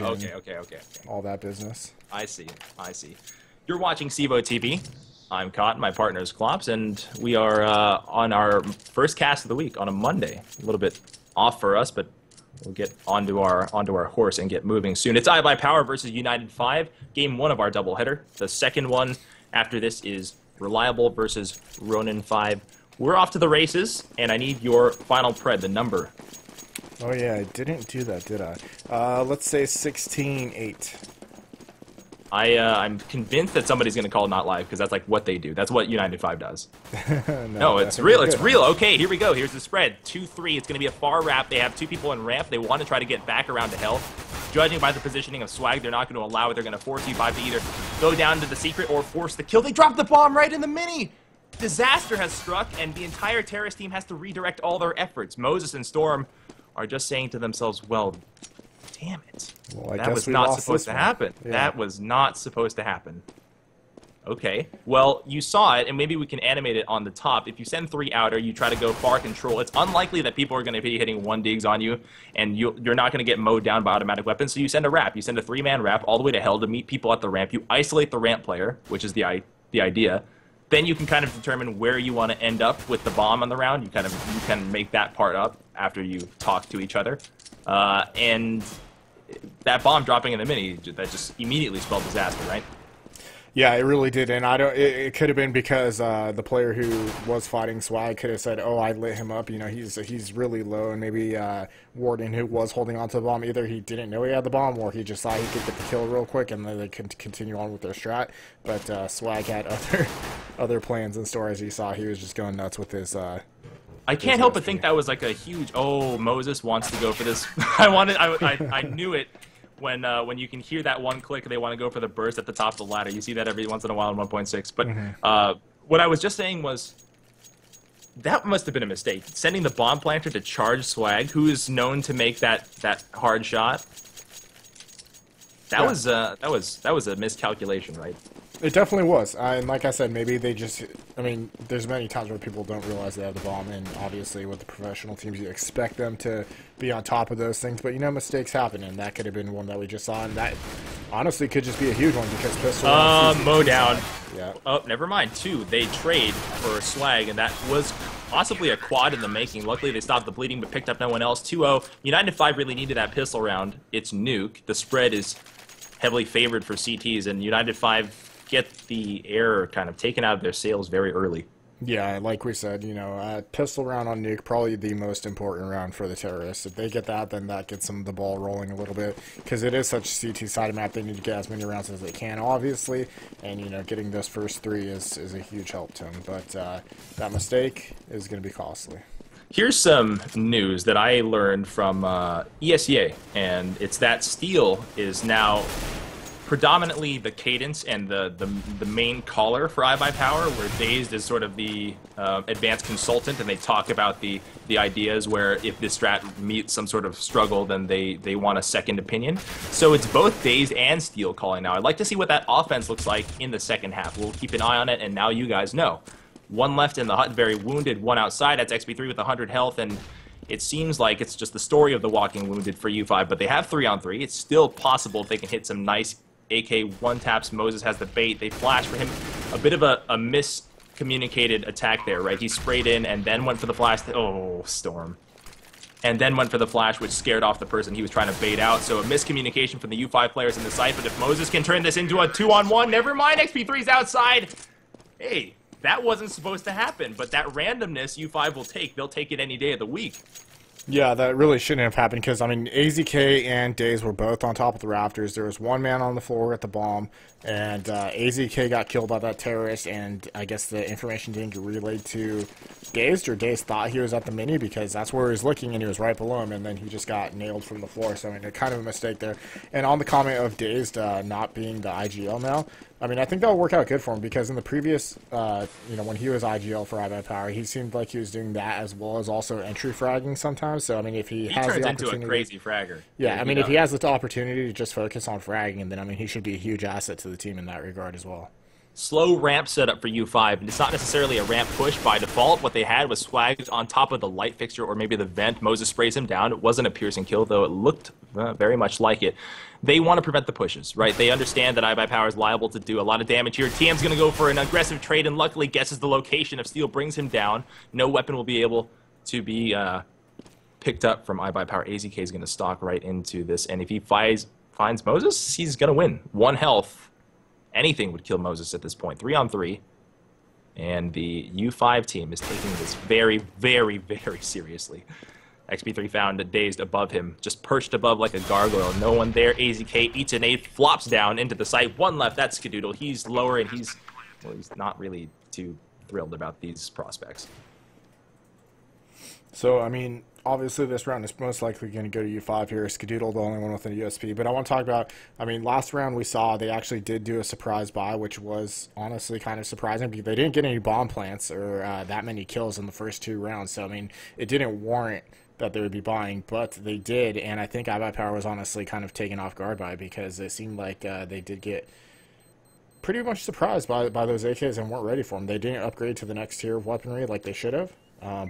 Okay. All that business. I see. You're watching CEVO TV. I'm Cotton, my partner is Klops, and we are on our first cast of the week on a Monday. A little bit off for us, but we'll get onto our horse and get moving soon. It's iBUYPOWER versus United 5, game 1 of our doubleheader. The second one after this is Reliable versus Ronin 5. We're off to the races, and I need your final pred, the number. Oh yeah, I didn't do that, did I? Let's say 16-8. I'm convinced that somebody's going to call not live because that's like what they do. That's what United 5 does. No, it's real. It's real. Okay, here we go. Here's the spread. 2-3. It's going to be a far wrap. They have two people in ramp. They want to try to get back around to health. Judging by the positioning of Swag, they're not going to allow it. They're going to force U5 to either go down to the secret or force the kill. They drop the bomb right in the mini. Disaster has struck, and the entire terrorist team has to redirect all their efforts. Moses and Storm are just saying to themselves, well, damn it. Well, that was not supposed to happen. Yeah. That was not supposed to happen. Okay. Well, you saw it, and maybe we can animate it on the top. If you send 3 outer, you try to go far control, it's unlikely that people are going to be hitting 1 digs on you, and you're not going to get mowed down by automatic weapons, so you send a wrap. You send a 3-man wrap all the way to hell to meet people at the ramp. You isolate the ramp player, which is the idea. Then you can kind of determine where you want to end up with the bomb on the round. You can make that part up after you talk to each other. And that bomb dropping in the mini, that just immediately spelled disaster, right? Yeah, it really did, and it could have been because the player who was fighting Swag could have said, "Oh, I lit him up. You know, he's really low," and maybe Warden, who was holding onto the bomb, either he didn't know he had the bomb, or he just thought he could get the kill real quick, and then they could continue on with their strat. But Swag had other plans in store, as you saw. He was just going nuts with his. I can't help but think that was like a huge. Oh, Moses wants to go for this. I knew it. When you can hear that one click, they want to go for the burst at the top of the ladder. You see that every once in a while in 1.6. But what I was just saying was that must have been a mistake. Sending the bomb planter to charge Swag, who is known to make that hard shot. That was a miscalculation, right? It definitely was, and like I said, maybe they just, I mean, there's many times where people don't realize they have the bomb, and obviously with the professional teams, you expect them to be on top of those things, but you know, mistakes happen, and that could have been one that we just saw, and that honestly could just be a huge one, because pistol... mow down. Yeah. Oh, never mind, 2. They trade for Swag, and that was possibly a quad in the making. Luckily, they stopped the bleeding, but picked up no one else. 2-0. United 5 really needed that pistol round. It's nuke. The spread is heavily favored for CTs, and United 5 get the air kind of taken out of their sails very early. Yeah, like we said, you know, pistol round on nuke, probably the most important round for the terrorists. If they get that, then that gets them the ball rolling a little bit, because it is such a CT-sided map. They need to get as many rounds as they can, obviously, and, you know, getting those first 3 is a huge help to them, but that mistake is going to be costly. Here's some news that I learned from ESEA, and it's that Steel is now predominantly the cadence and the main caller for iBUYPOWER, where Dazed is sort of the advanced consultant, and they talk about the ideas where if this strat meets some sort of struggle, then they want a second opinion. So it's both Dazed and Steel calling now. I'd like to see what that offense looks like in the second half. We'll keep an eye on it, and now you guys know. 1 left in the hut, very wounded, 1 outside. That's XP3 with 100 health, and it seems like it's just the story of the walking wounded for U5, but they have 3-on-3. It's still possible if they can hit some nice AK 1-taps. Moses has the bait. They flash for him. A bit of a miscommunicated attack there, right? He sprayed in and then went for the flash. Oh, Storm. And then went for the flash, which scared off the person he was trying to bait out. So a miscommunication from the U5 players in the site. But if Moses can turn this into a 2-on-1, never mind, XP3's outside. Hey, that wasn't supposed to happen. But that randomness U5 will take. They'll take it any day of the week. Yeah, that really shouldn't have happened, because, I mean, AZK and Daze were both on top of the rafters. There was 1 man on the floor at the bomb, and AZK got killed by that terrorist, and I guess the information didn't get relayed to Dazed, or Dazed thought he was at the mini, because that's where he was looking, and he was right below him, and then he just got nailed from the floor. So, I mean, kind of a mistake there. And on the comment of Dazed not being the IGL now, I mean, I think that'll work out good for him, because in the previous, you know, when he was IGL for iBUYPOWER, he seemed like he was doing that as well as also entry fragging sometimes. So, I mean, if he has the opportunity... turns into a crazy fragger. Yeah, I mean, if he has the opportunity to just focus on fragging, then, I mean, he should be a huge asset to the team in that regard as well. Slow ramp setup for U5, and it's not necessarily a ramp push by default. What they had was Swag on top of the light fixture or maybe the vent. Moses sprays him down. It wasn't a piercing kill, though it looked very much like it. They want to prevent the pushes, right? They understand that iBUYPOWER is liable to do a lot of damage here. TM's going to go for an aggressive trade and luckily guesses the location of Steel, brings him down. No weapon will be able to be picked up from iBUYPOWER. AZK is going to stalk right into this, and if he finds Moses, he's going to win. 1 health. Anything would kill Moses at this point. 3-on-3. And the U5 team is taking this very, very, very seriously. XP3 found dazed above him, just perched above like a gargoyle. No one there. AZK eats a nade, flops down into the site. 1 left, that's Skadoodle. He's lower, and he's not really too thrilled about these prospects. So, I mean, obviously this round is most likely going to go to U5 here. Skadoodle, the only one with an USP. But I want to talk about, I mean, last round we saw they actually did do a surprise buy, which was honestly kind of surprising because they didn't get any bomb plants or that many kills in the first 2 rounds. So, I mean, it didn't warrant that they would be buying, but they did. And I think iBUYPOWER was honestly kind of taken off guard by it because it seemed like they did get pretty much surprised by those AKs and weren't ready for them. They didn't upgrade to the next tier of weaponry like they should have.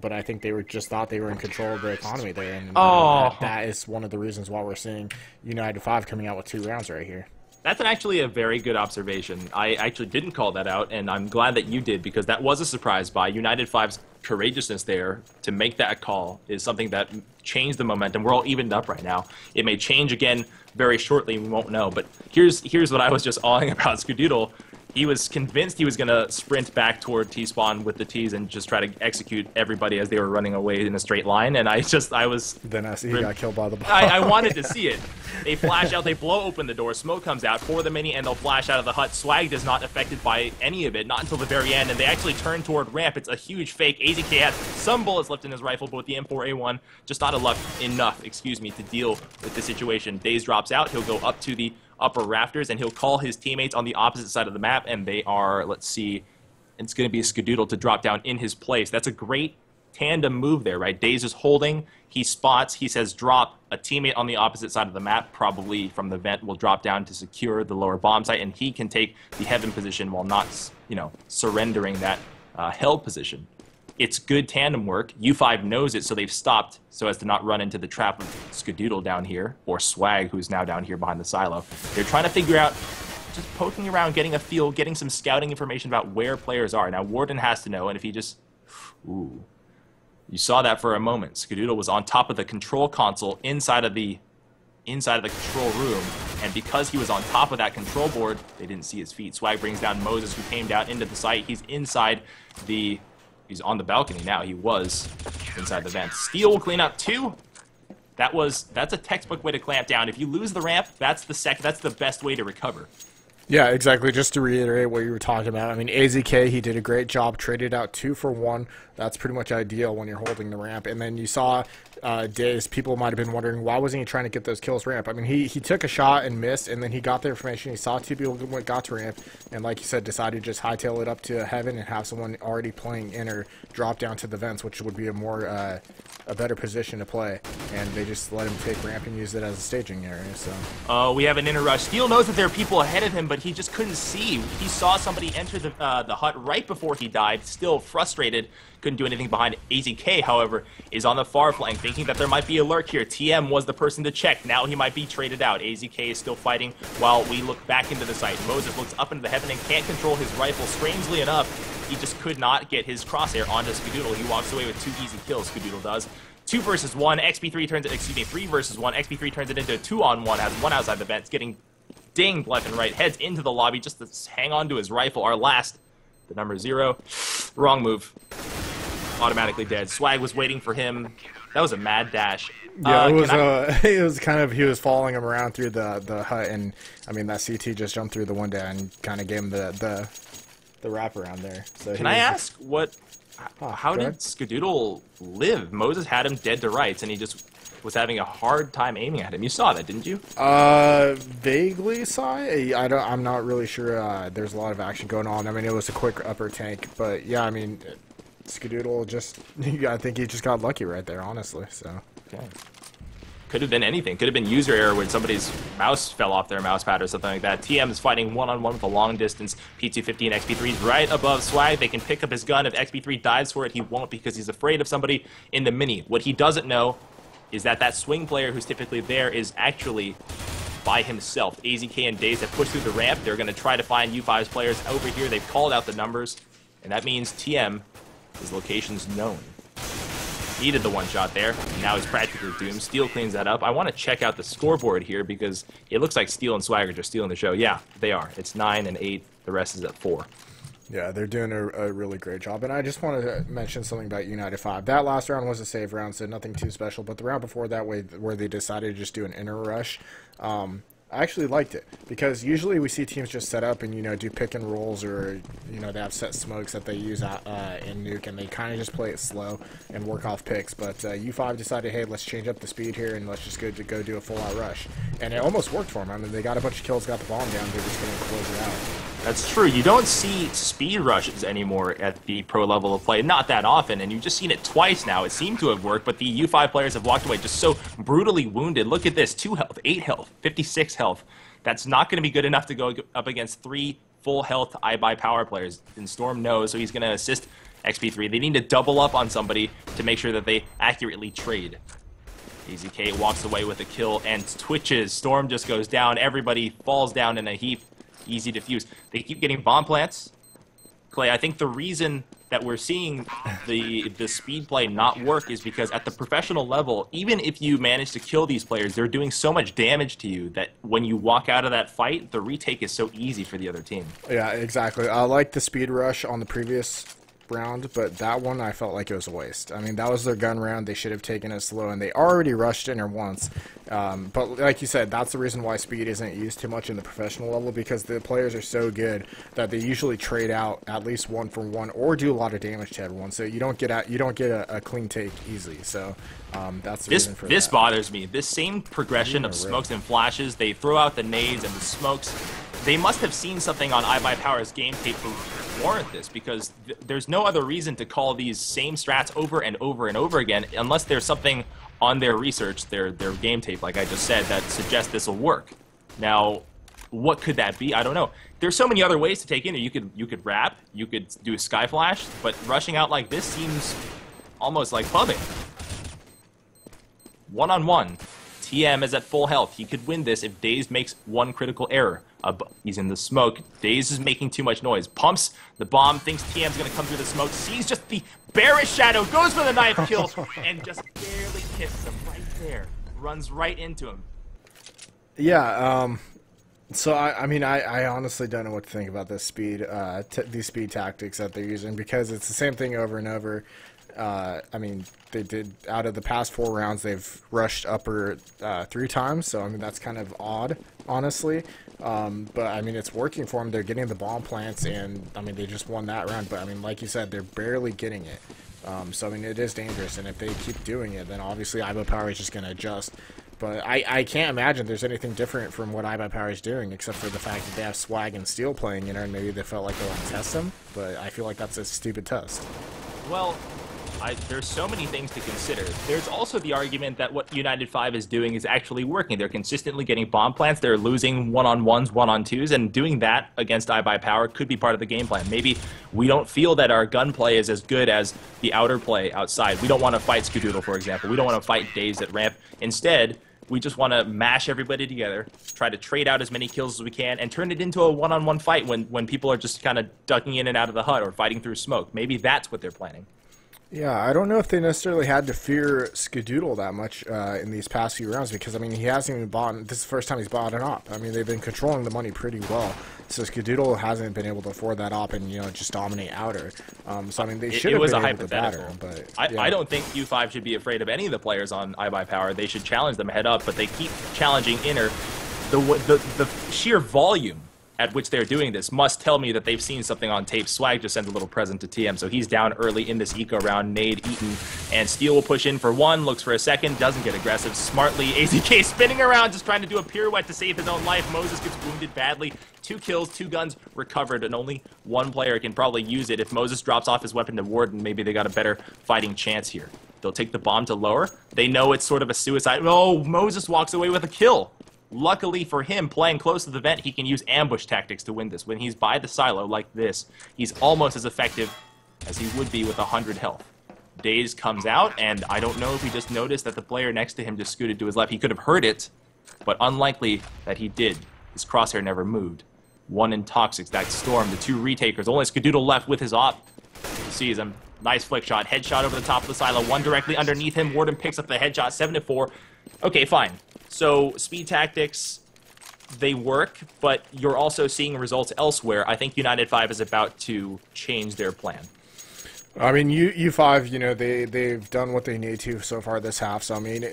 But I think they just thought they were in control of the economy there, and that is one of the reasons why we're seeing United 5 coming out with 2 rounds right here. That's actually a very good observation. I actually didn't call that out, and I'm glad that you did, because that was a surprise buy. United 5's courageousness there to make that call is something that changed the momentum. We're all evened up right now. It may change again very shortly, we won't know. But here's what I was just awing about Skadoodle. He was convinced he was going to sprint back toward T-spawn with the Ts and just try to execute everybody as they were running away in a straight line, and I was... Then I see he got killed by the bomb. I wanted to see it. They flash out, they blow open the door, smoke comes out for the mini, and they'll flash out of the hut. Swag is not affected by any of it, not until the very end, and they actually turn toward ramp. It's a huge fake. AZK has some bullets left in his rifle, but with the M4A1, just not enough, to deal with the situation. Daze drops out, he'll go up to the upper rafters, and he'll call his teammates on the opposite side of the map, and they are, let's see, it's going to be a Skadoodle to drop down in his place. That's a great tandem move there, right? Daze is holding, he spots, he says drop, a teammate on the opposite side of the map, probably from the vent, will drop down to secure the lower bomb site, and he can take the heaven position while not, surrendering that held position. It's good tandem work. U5 knows it, so they've stopped so as to not run into the trap of Skadoodle down here, or Swag, who's now down here behind the silo. They're trying to figure out, just poking around, getting a feel, getting some scouting information about where players are. Now, Warden has to know, and if he just... Ooh. You saw that for a moment. Skadoodle was on top of the control console inside of the control room, and because he was on top of that control board, they didn't see his feet. Swag brings down Moses, who came down into the site. He's inside the... He's on the balcony now. He was inside the vent. Steel will clean up 2. That's a textbook way to clamp down. If you lose the ramp, that's the best way to recover. Yeah, exactly. Just to reiterate what you were talking about, I mean, AZK, he did a great job, traded out 2 for 1. That's pretty much ideal when you're holding the ramp. And then you saw Daze, people might have been wondering, why wasn't he trying to get those kills ramp? I mean, he took a shot and missed, and then he got the information. He saw 2 people got to ramp, and like you said, decided to just hightail it up to heaven and have someone already playing inner drop down to the vents, which would be a better position to play. And they just let him take ramp and use it as a staging area. So we have an inner rush. Steel knows that there are people ahead of him, but he just couldn't see. He saw somebody enter the hut right before he died, still frustrated. Couldn't do anything behind. AZK, however, is on the far flank, thinking that there might be a lurk here. TM was the person to check. Now he might be traded out. AZK is still fighting while we look back into the site. Moses looks up into the heaven and can't control his rifle. Strangely enough, he just could not get his crosshair onto Skadoodle. He walks away with 2 easy kills, Skadoodle does. 2 versus 1. XP3 turns it, 3 versus 1. XP3 turns it into a 2-on-1, has 1 outside the vents, getting dinged left and right, heads into the lobby just to hang on to his rifle. Our last, the number 0. Wrong move. Automatically dead. Swag was waiting for him. That was a mad dash. Yeah, it was kind of, he was following him around through the hut, and I mean, that CT just jumped through the window and kind of gave him the wrap around there. So can I ask how did Skadoodle live? Moses had him dead to rights, and he just was having a hard time aiming at him. You saw that, didn't you? Vaguely saw it. I'm not really sure. There's a lot of action going on. I mean, it was a quick upper tank, but yeah, I mean, Skadoodle just, I think he just got lucky right there, honestly. So okay. Could have been anything. Could have been user error when somebody's mouse fell off their mouse pad or something like that. TM is fighting one-on-one with a long distance. P250 and XP3 is right above Swag. They can pick up his gun. If XP3 dives for it, he won't because he's afraid of somebody in the mini. What he doesn't know is that that swing player who's typically there is actually by himself. AZK and Daze have pushed through the ramp. They're going to try to find U5's players over here. They've called out the numbers, and that means TM, his location's known. Needed the one shot there. Now he's practically doomed. Steel cleans that up. I want to check out the scoreboard here because it looks like Steel and Swagger are stealing the show. Yeah, they are. It's 9 and 8. The rest is at 4. Yeah, they're doing a really great job. And I just wanted to mention something about United 5. That last round was a save round, so nothing too special. But the round before that, where they decided to just do an inner rush, I actually liked it. Because usually we see teams just set up and, do pick and rolls, or, they have set smokes that they use in Nuke, and they kind of just play it slow and work off picks. But U5 decided, hey, let's change up the speed here and let's just go do a full-out rush. And it almost worked for them. I mean, they got a bunch of kills, got the bomb down, they're just going to close it out. That's true. You don't see speed rushes anymore at the pro level of play. Not that often, and you've just seen it twice now. It seemed to have worked, but the U5 players have walked away just so brutally wounded. Look at this. 2 health, 8 health, 56 health. That's not going to be good enough to go up against 3 full health iBUYPOWER players. And Storm knows, so he's going to assist XP3. They need to double up on somebody to make sure that they accurately trade. AZK walks away with a kill and twitches. Storm just goes down. Everybody falls down in a heap. Easy defuse. They keep getting bomb plants. Clay, I think the reason that we're seeing the speed play not work is because at the professional level, even if you manage to kill these players, they're doing so much damage to you that when you walk out of that fight, the retake is so easy for the other team. Yeah, exactly. I like the speed rush on the previous round, but that one I felt like it was a waste. I mean, that was their gun round. They should have taken it slow, and they already rushed in her once. But like you said, that's the reason why speed isn't used too much in the professional level, because the players are so good that they usually trade out at least 1 for 1 or do a lot of damage to everyone. So you don't get a clean take easily. So that's the reason for this that. Bothers me. This same progression of smokes and flashes. They throw out the nades and the smokes. They must have seen something on iBUYPOWER's game tape to warrant this, because there's no other reason to call these same strats over and over and over again unless there's something on their research, their game tape, like I just said, that suggests this will work. Now, what could that be? I don't know. There's so many other ways to take in it. You could wrap, you could do a sky flash, but rushing out like this seems almost like clubbing. One-on-one. TM is at full health. He could win this if Daze makes one critical error. He's in the smoke. Daze is making too much noise. Pumps the bomb, thinks TM's going to come through the smoke, sees just the bearish shadow, goes for the knife kill, and just barely kisses him right there. Runs right into him. Yeah, so I mean, I honestly don't know what to think about this speed, these speed tactics that they're using, because it's the same thing over and over. I mean, they did, out of the past 4 rounds, they've rushed upper 3 times, so I mean, that's kind of odd, honestly. But I mean, it's working for them. They're getting the bomb plants, and I mean, they just won that round, but I mean, like you said, they're barely getting it. So I mean, it is dangerous, and if they keep doing it, then obviously iBUYPOWER is just going to adjust. But I can't imagine there's anything different from what iBUYPOWER is doing, except for the fact that they have Swag and Steel playing in her, and maybe they felt like they want to test them, but I feel like that's a stupid test. Well, there's so many things to consider. There's also the argument that what United 5 is doing is actually working. They're consistently getting bomb plants. They're losing one-on-ones, one-on-twos, and doing that against iBUYPOWER could be part of the game plan. Maybe we don't feel that our gunplay is as good as the outer play outside. We don't want to fight Skadoodle, for example. We don't want to fight Daze at ramp. Instead, we just want to mash everybody together, try to trade out as many kills as we can, and turn it into a one-on-one fight when people are just kind of ducking in and out of the hut or fighting through smoke. Maybe that's what they're planning. Yeah, I don't know if they necessarily had to fear Skadoodle that much in these past few rounds, because, I mean, he hasn't even bought, this is the first time he's bought an op. I mean, they've been controlling the money pretty well, so Skadoodle hasn't been able to afford that op and, just dominate outer. So, I mean, they should have been able to batter him, but... Yeah. I don't think U5 should be afraid of any of the players on iBUYPOWER. They should challenge them head up, but they keep challenging inner. The sheer volume at which they're doing this must tell me that they've seen something on tape. Swag just sends a little present to TM, so he's down early in this eco round. Nade eaten, and Steel will push in for 1, looks for a second, doesn't get aggressive. Smartly, AZK spinning around, just trying to do a pirouette to save his own life. Moses gets wounded badly. 2 kills, 2 guns recovered, and only 1 player can probably use it. If Moses drops off his weapon to Warden, maybe they got a better fighting chance here. They'll take the bomb to lower. They know it's sort of a suicide. Oh, Moses walks away with a kill. Luckily for him, playing close to the vent, he can use ambush tactics to win this. When he's by the silo like this, he's almost as effective as he would be with 100 health. Daze comes out, and I don't know if he just noticed that the player next to him just scooted to his left. He could have heard it, but unlikely that he did. His crosshair never moved. One in Toxic, that Storm, the two retakers. Only Skadoodle left with his op. He sees him. Nice flick shot. Headshot over the top of the silo. One directly underneath him. Warden picks up the headshot. 7-4. Okay, fine. So, speed tactics, they work, but you're also seeing results elsewhere. I think United 5 is about to change their plan. I mean, U5, you know, they've done what they need to so far this half. So I mean,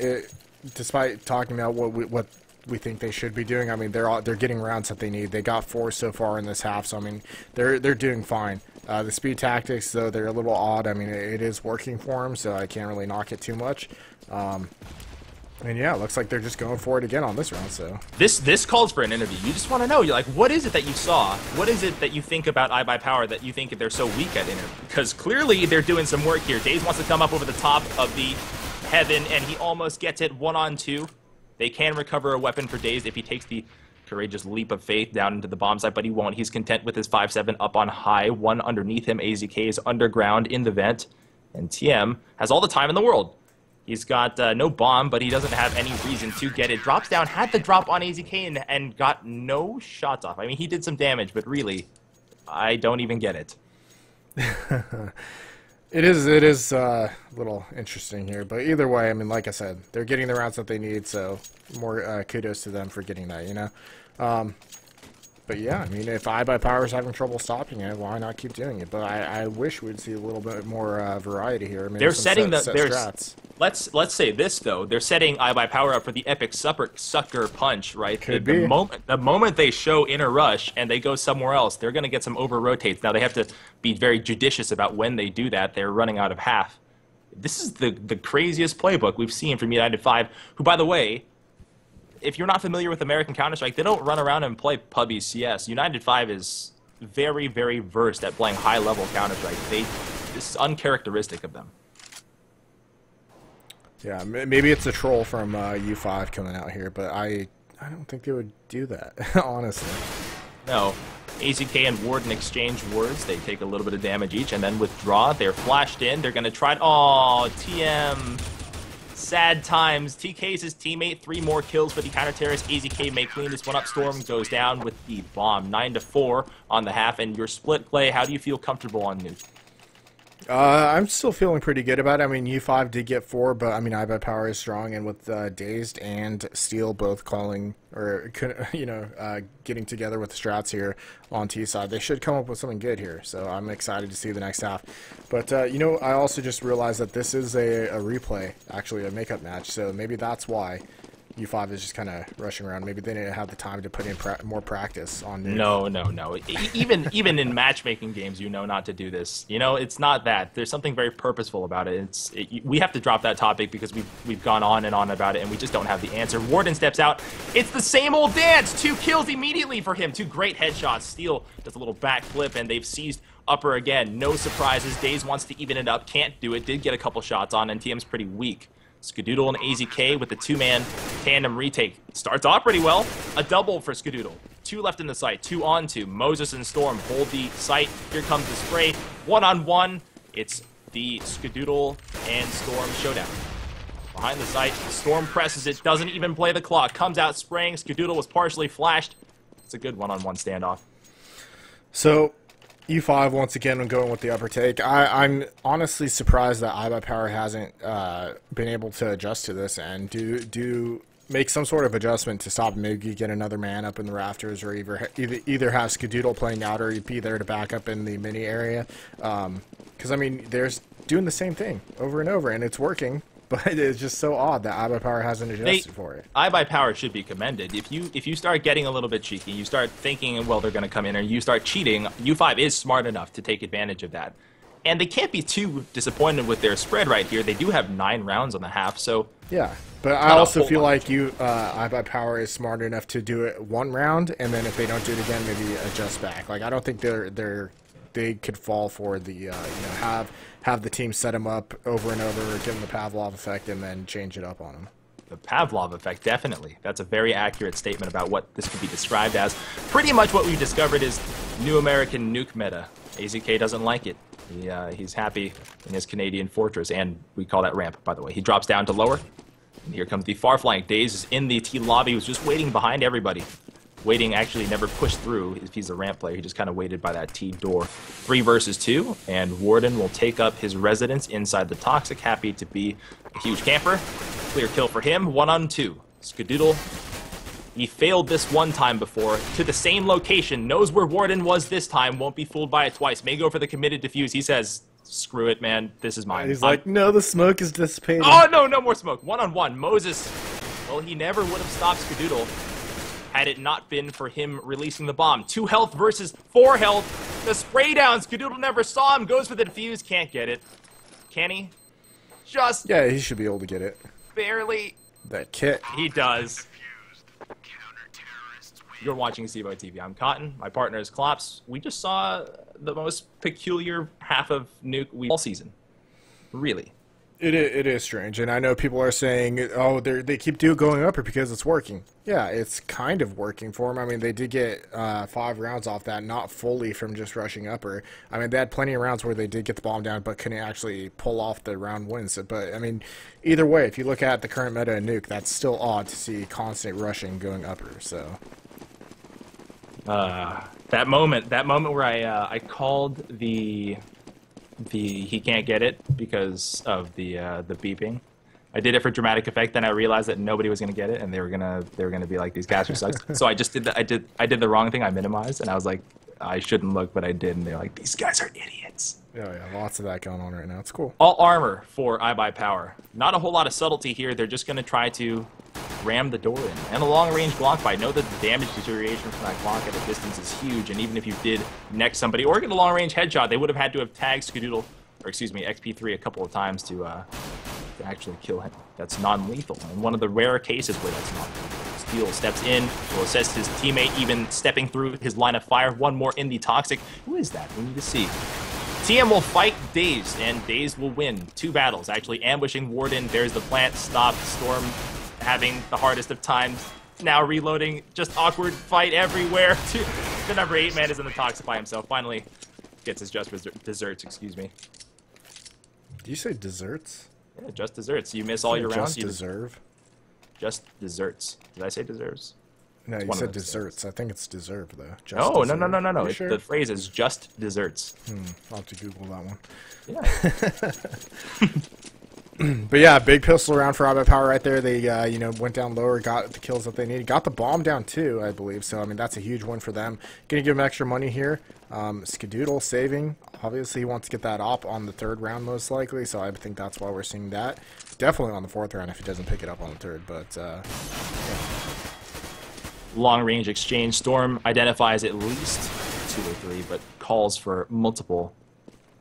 despite talking about what we think they should be doing, I mean, they're getting rounds that they need. They got 4 so far in this half, so I mean, they're doing fine. The speed tactics, though, they're a little odd. I mean, it is working for them, so I can't really knock it too much. And yeah, it looks like they're just going for it again on this round. So this calls for an interview. You just want to know, you're like, what is it that you saw? What is it that you think about iBUYPOWER that you think they're so weak at interview? Because clearly they're doing some work here. Daze wants to come up over the top of the heaven, and he almost gets it 1-on-2. They can recover a weapon for Daze if he takes the courageous leap of faith down into the bomb site, but he won't. He's content with his 5-7 up on high. One underneath him. AZK is underground in the vent, and TM has all the time in the world. He's got no bomb, but he doesn't have any reason to get it. Drops down, had the drop on AZK, and got no shots off. I mean, he did some damage, but really, I don't even get it. It is a little interesting here, but either way, I mean, like I said, they're getting the rounds that they need, so more kudos to them for getting that, you know. But yeah, I mean, if iBUYPOWER is having trouble stopping it, why not keep doing it? But I wish we'd see a little bit more variety here. Maybe they're some setting set strats. Let's say this though. They're setting iBUYPOWER up for the epic sucker punch, right? Could be. The moment they show inner rush and they go somewhere else, they're going to get some over rotates. Now they have to be very judicious about when they do that. They're running out of half. This is the craziest playbook we've seen from United 5, who, by the way, if you're not familiar with American Counter-Strike, they don't run around and play PUBG CS. United 5 is very, very versed at playing high-level Counter-Strike. This is uncharacteristic of them. Yeah, maybe it's a troll from U5 coming out here, but I don't think they would do that, honestly. No. AZK and Warden exchange words. They take a little bit of damage each and then withdraw. They're flashed in. They're going to try... Oh, TM... Sad times. TK's his teammate. 3 more kills for the counter-terrorist. AZK may clean this one up. Storm goes down with the bomb. 9-4 on the half. And your split play, how do you feel comfortable on Nuke? I'm still feeling pretty good about it. I mean, U5 did get 4, but I mean, iBUYPOWER is strong, and with Dazed and Steel both calling, or, you know, getting together with the strats here on T side, they should come up with something good here. So I'm excited to see the next half. But, you know, I also just realized that this is a replay, actually a makeup match, so maybe that's why U5 is just kind of rushing around. Maybe they didn't have the time to put in more practice on Nuke. No. Even in matchmaking games, you know not to do this. You know, it's not that. There's something very purposeful about it. We have to drop that topic because we've gone on and on about it, and we just don't have the answer. Warden steps out. It's the same old dance. 2 kills immediately for him. 2 great headshots. Steel does a little backflip, and they've seized upper again. No surprises. Daze wants to even it up. Can't do it. Did get a couple shots on, and TM's pretty weak. Skadoodle and AZK with the 2-man tandem retake. Starts off pretty well. A double for Skadoodle. 2 left in the site. 2 on 2. Moses and Storm hold the site. Here comes the spray. 1-on-1. It's the Skadoodle and Storm showdown. Behind the site, Storm presses it. Doesn't even play the clock. Comes out spraying. Skadoodle was partially flashed. It's a good 1-on-1 standoff. So U5 once again going with the upper take. I'm honestly surprised that iBUYPOWER hasn't been able to adjust to this and do make some sort of adjustment to stop. Maybe get another man up in the rafters, or either have Skadoodle playing out, or be there to back up in the mini area. Because I mean, they're doing the same thing over and over, and it's working. But it's just so odd that iBUYPOWER hasn't adjusted for it. iBUYPOWER should be commended. If you start getting a little bit cheeky, you start thinking, well, they're going to come in, and you start cheating, U5 is smart enough to take advantage of that. And they can't be too disappointed with their spread right here. They do have 9 rounds on the half, so... Yeah, but I also feel like iBUYPOWER is smart enough to do it 1 round, and then if they don't do it again, maybe adjust back. Like, I don't think they could fall for the, you know, have the team set them up over and over, give them the Pavlov effect, and then change it up on them. The Pavlov effect, definitely. That's a very accurate statement about what this could be described as. Pretty much what we've discovered is new American nuke meta. AZK doesn't like it. He's happy in his Canadian fortress, and we call that ramp, by the way. He drops down to lower. And here comes the far flank. Daze is in the T lobby. He was just waiting behind everybody. Waiting, actually never pushed through if he's a ramp player. He just kind of waited by that T door. 3 versus 2, and Warden will take up his residence inside the Toxic. Happy to be a huge camper. Clear kill for him. 1 on 2. Skadoodle. He failed this one time before to the same location. Knows where Warden was this time. Won't be fooled by it twice. May go for the committed defuse. He says, screw it, man. This is mine. He's like, no, the smoke is dissipating. Oh, no, no more smoke. 1-on-1. Moses. Well, he never would have stopped Skadoodle had it not been for him releasing the bomb. 2 health versus 4 health. The spray down. Skadoodle never saw him. Goes for the defuse. Can't get it. Can he? Just. Yeah, he should be able to get it. Barely. That kit. He does. You're watching CEVO TV. I'm Cotton. My partner is Klops. We just saw the most peculiar half of Nuke all season. Really. It is strange, and I know people are saying, oh, they keep going upper because it's working. Yeah, it's kind of working for them. I mean, they did get 5 rounds off that, not fully from just rushing upper. I mean, they had plenty of rounds where they did get the bomb down, but couldn't actually pull off the round wins. But, I mean, either way, if you look at the current meta in Nuke, that's still odd to see constant rushing going upper, so... that moment where I called the he can't get it because of the beeping. I did it for dramatic effect. Then I realized that nobody was gonna get it, and they were gonna be like, these guys are sucks. So I just did I did the wrong thing. I minimized, and I was like, I shouldn't look, but I did, and they're like, these guys are idiots. Yeah, lots of that going on right now. It's cool. All armor for iBUYPOWER. Not a whole lot of subtlety here. They're just gonna try to ram the door in. And a long-range Glock fight. Know that the damage deterioration from that Glock at a distance is huge, and even if you did neck somebody or get a long-range headshot, they would have had to have tagged Skadoodle, or excuse me, XP3 a couple of times to actually kill him. That's non-lethal, and one of the rare cases where that's non-lethal. Steel steps in, will assist his teammate, even stepping through his line of fire. One more in the Toxic. Who is that? We need to see. TM will fight Daze, and Daze will win 2 battles. Actually ambushing Warden. There's the plant. Stop. Storm having the hardest of times. Now reloading. Just awkward fight everywhere. The number 8 man is in the Toxic by himself. Finally gets his just desserts, excuse me. Do you say desserts? Yeah, just desserts. You miss all your rounds. Just deserve? Just desserts. Did I say deserves? No, you said desserts. I think it's deserve, though. Just no, deserve. No. Sure? The phrase is just desserts. I'll have to Google that one. Yeah. But yeah, big pistol round for iBUYPOWER right there. They, went down lower, got the kills that they needed. Got the bomb down, too, I believe. So, I mean, that's a huge win for them. Gonna give them extra money here. Skadoodle saving. Obviously, he wants to get that op on the 3rd round, most likely. So, I think that's why we're seeing that. Definitely on the 4th round if he doesn't pick it up on the 3rd. But, yeah. Long-range exchange. Storm identifies at least 2 or 3, but calls for multiple.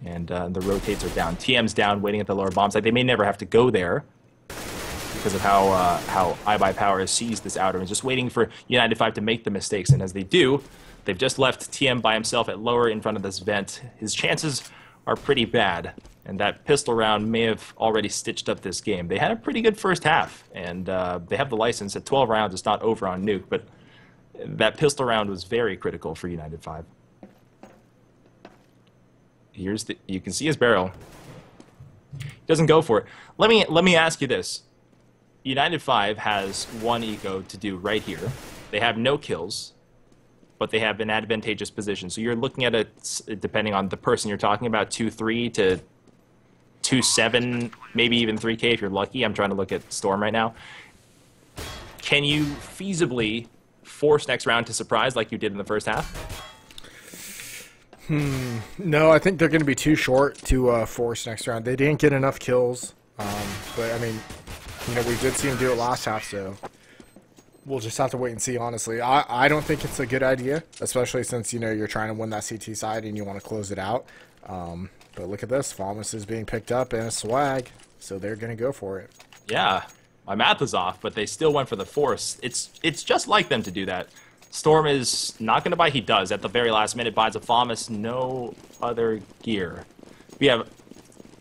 And the rotates are down. TM's down, waiting at the lower bomb site. They may never have to go there because of how iBUYPOWER has seized this outer and just waiting for United 5 to make the mistakes. And as they do, they've just left TM by himself at lower in front of this vent. His chances are pretty bad. And that pistol round may have already stitched up this game. They had a pretty good first half, and they have the license at 12 rounds. It's not over on Nuke, but that pistol round was very critical for United 5. You can see his barrel. He doesn't go for it. Let me ask you this. United 5 has 1 eco to do right here. They have no kills, but they have an advantageous position. So you're looking at it, depending on the person you're talking about, 2-3 to 2-7, maybe even 3K if you're lucky. I'm trying to look at Storm right now. Can you feasibly force next round to surprise like you did in the first half? No, I think they're going to be too short to force next round. They didn't get enough kills, but I mean, we did see them do it last half, so we'll just have to wait and see, honestly. I don't think it's a good idea, especially since, you're trying to win that CT side and you want to close it out. But look at this. Falmus is being picked up and a swag, so they're going to go for it. Yeah, my math is off, but they still went for the force. It's just like them to do that. Storm is not going to buy. He does. At the very last minute, buys a Falmus. No other gear. We have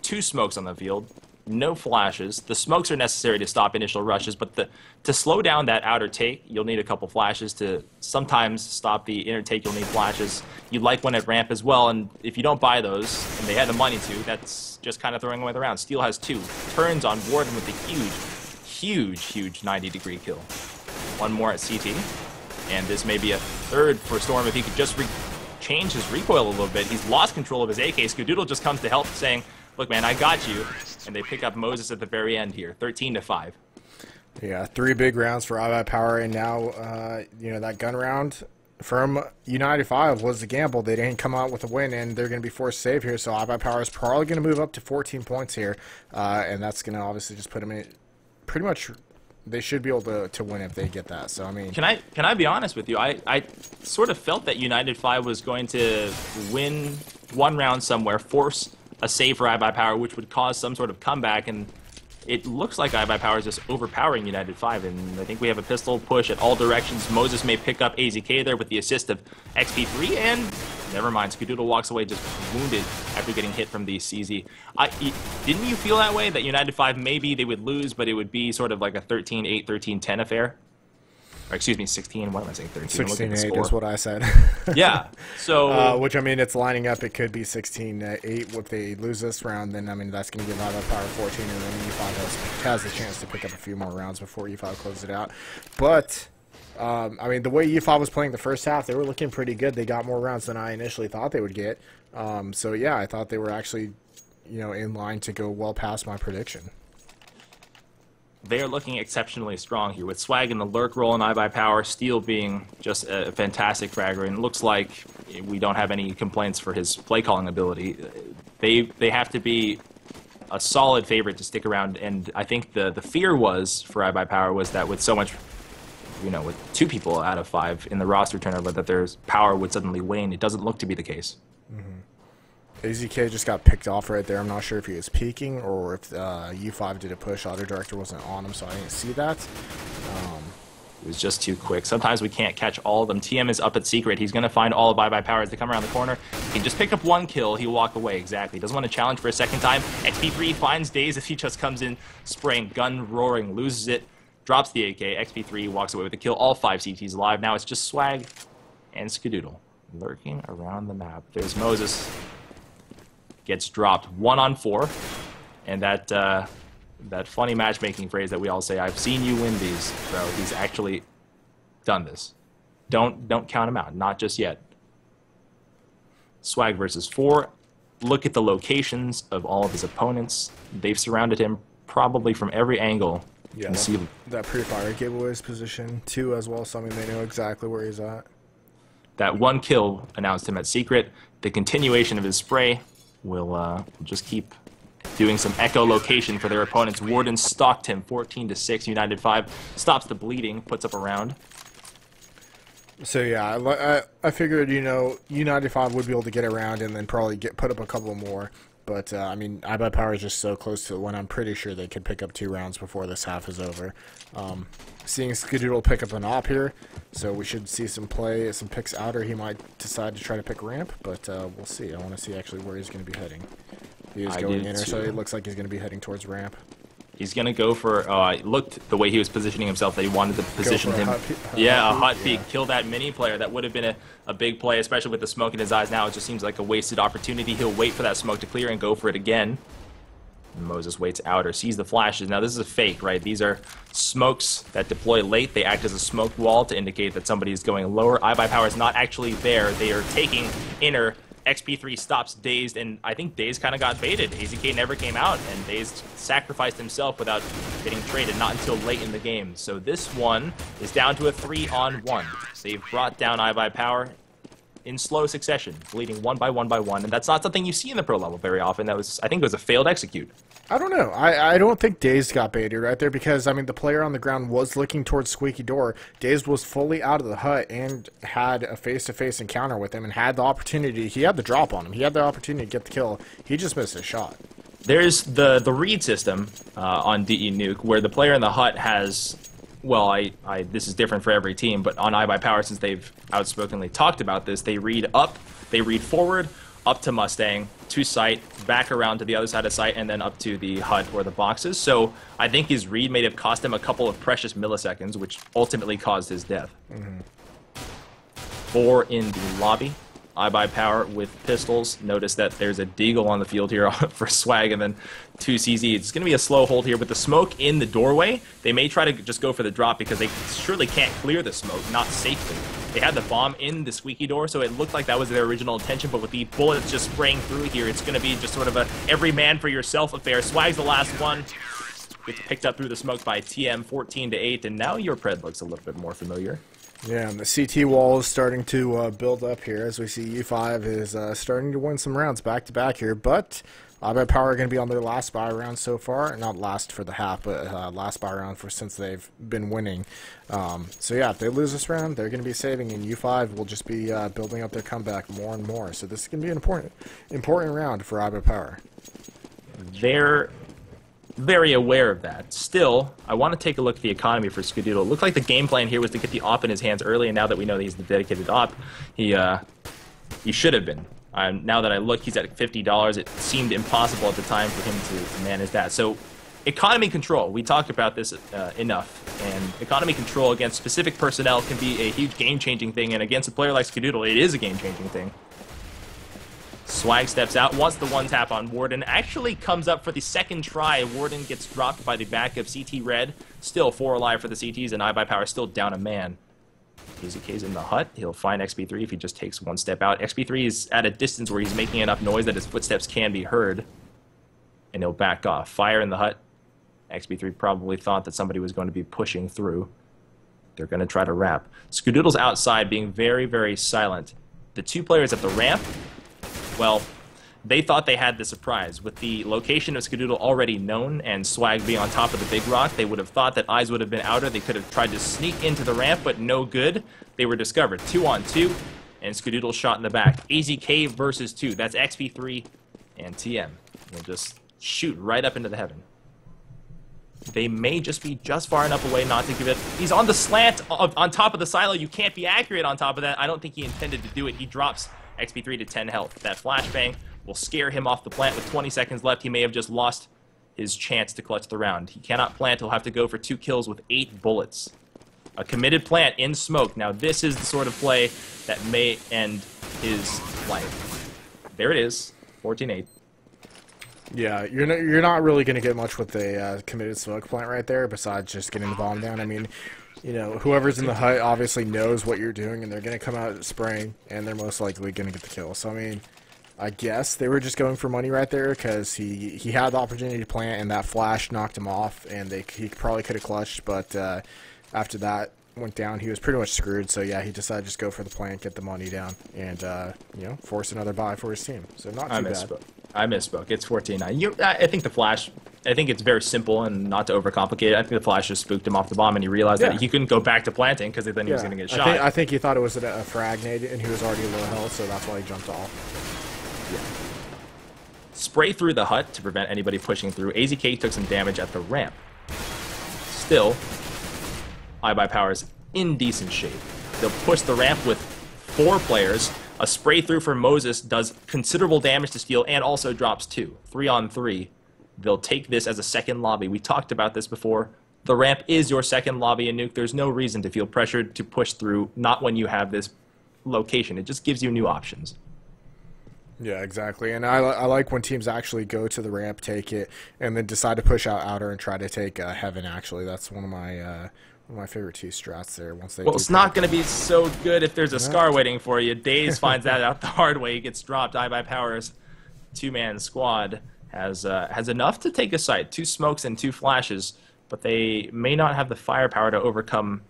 2 smokes on the field. no flashes. The smokes are necessary to stop initial rushes, but to slow down that outer take, you'll need a couple flashes. To sometimes stop the inner take, you'll need flashes. You'd like one at ramp as well, and if you don't buy those, and they had the money to, that's just kind of throwing away the round. Steel has 2. Turns on Warden with a huge 90-degree kill. One more at CT, and this may be a third for Storm if he could just change his recoil a little bit. He's lost control of his AK. Skadoodle just comes to help, saying, look, man, I got you. And they pick up Moses at the very end here, 13-5. Yeah, 3 big rounds for iBUYPOWER, and now, you know, that gun round from United 5 was a gamble. They didn't come out with a win, and they're going to be forced to save here, so iBUYPOWER is probably going to move up to 14 points here, and that's going to obviously just put them in pretty much. They should be able to win if they get that. So I mean, can I be honest with you? I sort of felt that United 5 was going to win one round somewhere, force a save for iBUYPOWER, which would cause some sort of comeback, and it looks like iBUYPOWER is just overpowering United 5, and I think we have a pistol push at all directions. Moses may pick up AZK there with the assist of XP3, and never mind, Skadoodle walks away just wounded after getting hit from the CZ. Didn't you feel that way, that United 5 maybe they would lose, but it would be sort of like a 13-8, 13-10 affair? Or excuse me, 16, what am I saying, 13? 16-8 is what I said. Yeah, so... which, I mean, it's lining up. It could be 16-8 if they lose this round. Then, I mean, that's going to give iBUYPOWER 14, and then E5 has a chance to pick up a few more rounds before E5 closes it out. But, I mean, the way E5 was playing the first half, they were looking pretty good. They got more rounds than I initially thought they would get. So, yeah, I thought they were actually, you know, in line to go well past my prediction. They are looking exceptionally strong here, with Swag in the lurk role in iBUYPOWER, Steel being just a fantastic fragger, and it looks like we don't have any complaints for his play calling ability. They have to be a solid favorite to stick around, and I think the fear was for iBUYPOWER was that with so much, you know, with 2 people out of 5 in the roster turnover, that their power would suddenly wane. It doesn't look to be the case. AZK just got picked off right there. I'm not sure if he was peeking or if U5 did a push. Auto director wasn't on him, so I didn't see that. It was just too quick. Sometimes we can't catch all of them. TM is up at secret. He's going to find all of iBUYPOWER as they come around the corner. He can just pick up 1 kill. He'll walk away. Exactly. Doesn't want to challenge for a second time. XP3 finds Daze as he just comes in, spraying, gun roaring, loses it, drops the AK. XP3 walks away with a kill. All 5 CTs alive. Now it's just Swag and Skadoodle lurking around the map. There's Moses. Gets dropped 1-on-4, and that funny matchmaking phrase that we all say, I've seen you win these, bro. He's actually done this. Don't count him out, not just yet. Swag versus 4. Look at the locations of all of his opponents. They've surrounded him probably from every angle. Yeah, that pre-fire gave away his position too as well, so I mean they know exactly where he's at. That 1 kill announced him at secret. The continuation of his spray will just keep doing some echolocation for their opponents. Warden stalked him 14-6. United 5 stops the bleeding, puts up a round. So yeah, I figured, you know, United 5 would be able to get around and then probably put up a couple more. But I mean, iBUYPOWER is just so close to when I'm pretty sure they could pick up 2 rounds before this half is over. Seeing Skadoodle pick up an op here, so we should see some play, some picks out, or he might decide to try to pick ramp, but we'll see. I want to see actually where he's going to be heading. He is going in, so it looks like he's going to be heading towards ramp. He's going to go for, it looked the way he was positioning himself that he wanted to position him. A hot peek. Kill that mini player. That would have been a big play, especially with the smoke in his eyes now. It just seems like a wasted opportunity. He'll wait for that smoke to clear and go for it again. And Moses waits out or sees the flashes. Now this is a fake, right? These are smokes that deploy late. They act as a smoke wall to indicate that somebody is going lower. iBUYPOWER is not actually there. They are taking inner. XP3 stops Dazed, and I think Dazed kind of got baited. AZK never came out, and Dazed sacrificed himself without getting traded, not until late in the game. So this one is down to a 3-on-1. They've brought down iBUYPOWER in slow succession, bleeding one by one, and that's not something you see in the pro level very often. That was, I think it was a failed execute. I don't know. I don't think Dazed got baited right there because, I mean, the player on the ground was looking towards Squeaky Door. Dazed was fully out of the hut and had a face-to-face encounter with him and had the opportunity. He had the drop on him. He had the opportunity to get the kill. He just missed his shot. There's the read system on DE Nuke where the player in the hut has, well, this is different for every team, but on iBUYPOWER, since they've outspokenly talked about this, they read up, they read forward, up to Mustang, to site, back around to the other side of site, and then up to the hut or the boxes. So I think his read may have cost him a couple of precious milliseconds, which ultimately caused his death. 4 in the lobby. iBUYPOWER with pistols. Notice that there's a deagle on the field here for Swag, and then 2 CZ. It's going to be a slow hold here with the smoke in the doorway. They may try to just go for the drop because they surely can't clear the smoke, not safely. They had the bomb in the squeaky door, so it looked like that was their original intention, but with the bullets just spraying through here, it's going to be just sort of a every man for yourself affair. Swag's the last one. Gets picked up through the smoke by TM, 14-8, and now your Pred looks a little bit more familiar. Yeah, and the CT wall is starting to build up here as we see U5 is starting to win some rounds back-to-back here, but iBUYPOWER are going to be on their last buy round so far. Not last for the half, but last buy round since they've been winning. So yeah, if they lose this round, they're going to be saving, and U5 will just be building up their comeback more and more. So this is going to be an important round for iBUYPOWER. They're very aware of that. Still, I want to take a look at the economy for Skadoodle. It looked like the game plan here was to get the op in his hands early, and now that we know that he's the dedicated op, he should have been. Now that I look, he's at $50. It seemed impossible at the time for him to manage that. So, economy control. We talked about this enough, and economy control against specific personnel can be a huge game-changing thing, and against a player like Skadoodle, it is a game-changing thing. Swag steps out, wants the one-tap on Warden, actually comes up for the second try. Warden gets dropped by the back of CT Red. Still 4 alive for the CTs, and iBUYPOWER still down a man. AZK's in the hut. He'll find XP3 if he just takes one step out. XP3 is at a distance where he's making enough noise that his footsteps can be heard. And he'll back off. Fire in the hut. XP3 probably thought that somebody was going to be pushing through. They're going to try to wrap. Skadoodle's outside being very, very silent. The 2 players at the ramp, well, they thought they had the surprise. With the location of Skadoodle already known and Swag being on top of the big rock, they would have thought that eyes would have been outer. They could have tried to sneak into the ramp, but no good. They were discovered. 2-on-2, and Skadoodle shot in the back. AZK versus 2. That's XP3 and TM. We'll just shoot right up into the heaven. They may just be just far enough away not to give it. He's on the slant on top of the silo. You can't be accurate on top of that. I don't think he intended to do it. He drops XP3 to 10 health. That flashbang will scare him off the plant. With 20 seconds left, he may have just lost his chance to clutch the round. He cannot plant. He'll have to go for 2 kills with 8 bullets. A committed plant in smoke. Now this is the sort of play that may end his life. There it is, 14-8. Yeah, you're not really going to get much with a committed smoke plant right there, besides just getting the bomb down. I mean, you know, whoever's in the hut obviously knows what you're doing, and they're going to come out spraying, and they're most likely going to get the kill. So, I mean, I guess they were just going for money right there, because he had the opportunity to plant, and that flash knocked him off, and he probably could have clutched, but after that went down, he was pretty much screwed. So, yeah, he decided to just go for the plant, get the money down, and, you know, force another buy for his team. So, not too bad. I misspoke. It's 14-9. I think the flash, I think it's very simple and not to overcomplicate it. I think the flash just spooked him off the bomb, and he realized that he couldn't go back to planting because then he was going to get shot. I think he thought it was a frag nade, and he was already low health, so that's why he jumped off. Yeah. Spray through the hut to prevent anybody pushing through. AZK took some damage at the ramp. Still, iBUYPOWER's in decent shape. They'll push the ramp with 4 players. A spray through for Moses does considerable damage to Steel and also drops 2. 3-on-3. They'll take this as a second lobby. We talked about this before. The ramp is your second lobby in Nuke. There's no reason to feel pressured to push through, not when you have this location. It just gives you new options. Yeah, exactly. And I like when teams actually go to the ramp, take it, and then decide to push out outer and try to take heaven, actually. That's one of my favorite 2 strats there. Once they it's not going to be so good if there's a scar waiting for you. Daze finds that out the hard way. He gets dropped. iBUYPOWER's 2-man squad has enough to take a site. 2 smokes and 2 flashes, but they may not have the firepower to overcome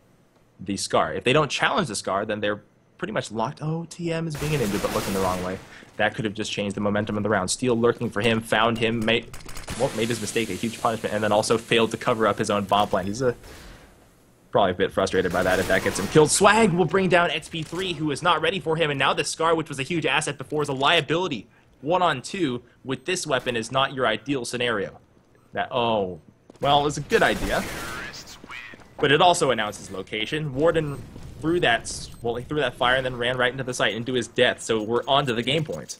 the scar. If they don't challenge the scar, then they're pretty much locked. Oh, TM is being an injured, but looking the wrong way. That could have just changed the momentum of the round. Steel lurking for him, found him, made his mistake a huge punishment, and then also failed to cover up his own bomb plant. He's probably a bit frustrated by that if that gets him killed. Swag will bring down XP3, who is not ready for him, and now the scar, which was a huge asset before, is a liability. 1-on-2 with this weapon is not your ideal scenario. Well, it's a good idea, but it also announces location. Warden threw that fire and then ran right into the site, into his death, so we're on to the game point.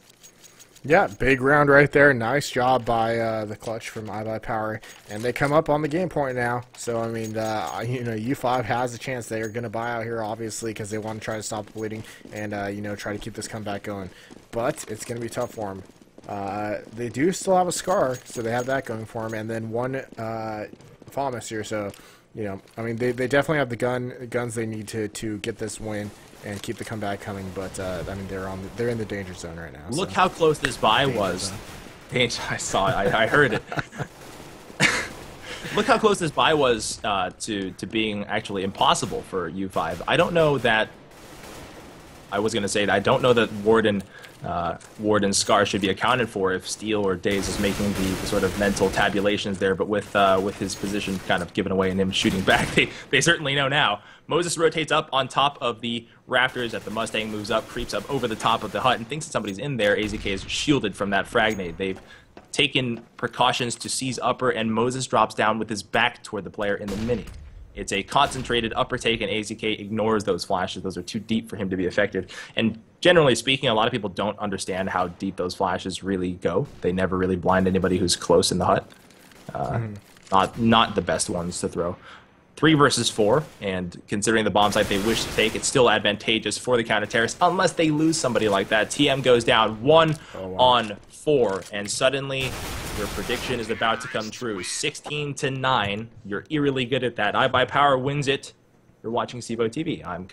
Yeah, big round right there. Nice job by the clutch from iBUYPOWER. And they come up on the game point now. So, I mean, you know, U5 has a chance. They are going to buy out here, obviously, because they want to try to stop the bleeding and, you know, try to keep this comeback going. But it's going to be tough for them. They do still have a Scar, so they have that going for them. And then one Thomas here, so, you know, I mean, they definitely have the guns they need to get this win and keep the comeback coming, but I mean they're in the danger zone right now. Look how close this buy was. I saw it. I heard it. Look how close this buy was to being actually impossible for U5. I don't know that. I was going to say that I don't know that Warden's Scar should be accounted for if Steel or Daze is making the sort of mental tabulations there, but with his position kind of given away and him shooting back, they certainly know now. Moses rotates up on top of the rafters as the Mustang moves up, creeps up over the top of the hut, and thinks that somebody's in there. AZK is shielded from that frag nade. They've taken precautions to seize upper, and Moses drops down with his back toward the player in the mini. It's a concentrated upper take, and AZK ignores those flashes. Those are too deep for him to be effective. And generally speaking, a lot of people don't understand how deep those flashes really go. They never really blind anybody who's close in the hut. Not the best ones to throw. 3 versus 4, and considering the bomb site they wish to take, it's still advantageous for the counter-terrorists unless they lose somebody like that. TM goes down 1 on 4, and suddenly your prediction is about to come true. 16-9. You're eerily good at that. iBUYPOWER wins it. You're watching CEVO TV. I'm